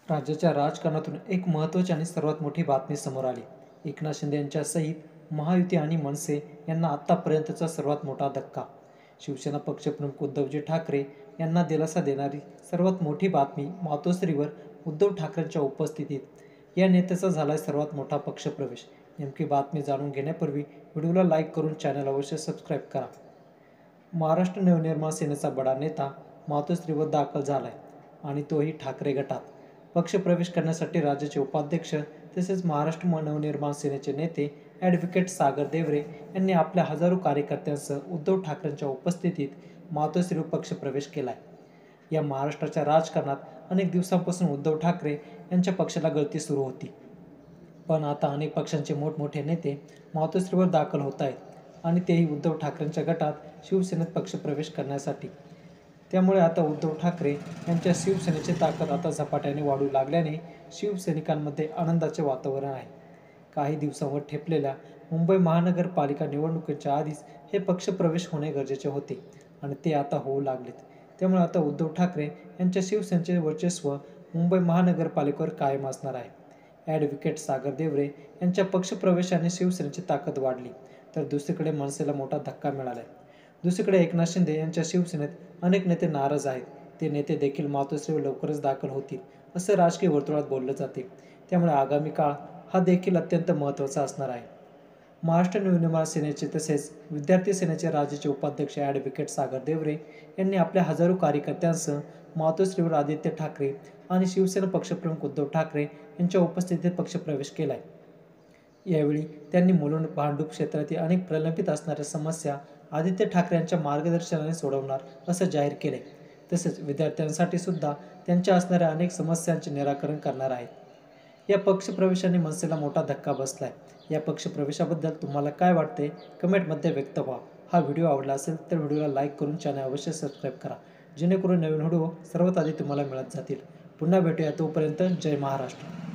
राज्याच्या राजकारणातून एक महत्त्वाची आणि सर्वात मोठी बातमी समोर आली. एकनाथ शिंदे यांच्यासहित महायुती आणि मनसे यांना आत्तापर्यंतचा सर्वात मोठा धक्का. शिवसेना पक्षप्रमुख उद्धवजी ठाकरे यांना दिलासा देणारी सर्वात मोठी बातमी मातोश्रीवर उद्धव ठाकरेंच्या उपस्थितीत या नेत्याचा झालाय सर्वात मोठा पक्षप्रवेश. नेमकी बातमी जाणून घेण्यापूर्वी व्हिडिओला लाईक करून चॅनल अवश्य सबस्क्राईब करा. महाराष्ट्र नवनिर्माण सेनेचा बडा नेता मातोश्रीवर दाखल झालाय आणि तोही ठाकरे गटात. पक्षप्रवेश करण्यासाठी राज्याचे उपाध्यक्ष तसेच महाराष्ट्र नवनिर्माण सेनेचे नेते ॲडव्होकेट सागर देवरे यांनी आपल्या हजारो कार्यकर्त्यांसह उद्धव ठाकरेंच्या उपस्थितीत मातोश्रीवर पक्षप्रवेश केलाय. या महाराष्ट्राच्या राजकारणात अनेक दिवसांपासून उद्धव ठाकरे यांच्या पक्षाला गळती सुरू होती. पण आता अनेक पक्षांचे मोठमोठे नेते मातोश्रीवर दाखल होत आहेत आणि तेही उद्धव ठाकरेंच्या गटात शिवसेनेत पक्षप्रवेश करण्यासाठी. त्यामुळे आता उद्धव ठाकरे यांच्या शिवसेनेची ताकद आता झपाट्याने वाढू लागल्याने शिवसैनिकांमध्ये आनंदाचे वातावरण आहे. काही दिवसांवर ठेपलेल्या मुंबई महानगरपालिका निवडणुकीच्या आधीच हे पक्षप्रवेश होणे गरजेचे होते आणि ते आता होऊ लागलेत. त्यामुळे आता उद्धव ठाकरे यांच्या शिवसेनेचे वर्चस्व मुंबई महानगरपालिकेवर कायम असणार आहे. ॲडव्होकेट सागर देवरे यांच्या पक्षप्रवेशाने शिवसेनेची ताकद वाढली, तर दुसरीकडे मनसेला मोठा धक्का मिळाला आहे. दुसरीकडे एकनाथ शिंदे यांच्या शिवसेनेत अनेक नेते नाराज आहेत. ते नेते देखील मातोश्रीवर लवकरच दाखल होतील असं राजकीय वर्तुळात बोललं जाते. त्यामुळे आगामी काळ हा देखील अत्यंत महत्त्वाचा असणार आहे. महाराष्ट्र नवनिर्माण सेनेचे तसेच विद्यार्थी सेनेचे राज्याचे उपाध्यक्ष ॲडव्होकेट सागर देवरे यांनी आपल्या हजारो कार्यकर्त्यांसह मातोश्रीवर आदित्य ठाकरे आणि शिवसेना पक्षप्रमुख उद्धव ठाकरे यांच्या उपस्थितीत पक्षप्रवेश केलाय. यावेळी त्यांनी मुलुंड भांडूप क्षेत्रातील अनेक प्रलंबित असणाऱ्या समस्या आदित्य ठाकरे यांच्या मार्गदर्शनाने सोडवणार असं जाहीर केले. तसेच विद्यार्थ्यांसाठी सुद्धा त्यांच्या असणाऱ्या अनेक समस्यांचे निराकरण करणार आहेत. या पक्षप्रवेशाने मनसेला मोठा धक्का बसलाय. या पक्षप्रवेशाबद्दल तुम्हाला काय वाटते कमेंटमध्ये व्यक्त व्हा. हा व्हिडिओ आवडला असेल तर व्हिडिओला लाईक करून चॅनल अवश्य सबस्क्राईब करा, जेणेकरून नवीन व्हिडिओ सर्वात आधी तुम्हाला मिळत जातील. पुन्हा भेटूया, तोपर्यंत जय महाराष्ट्र.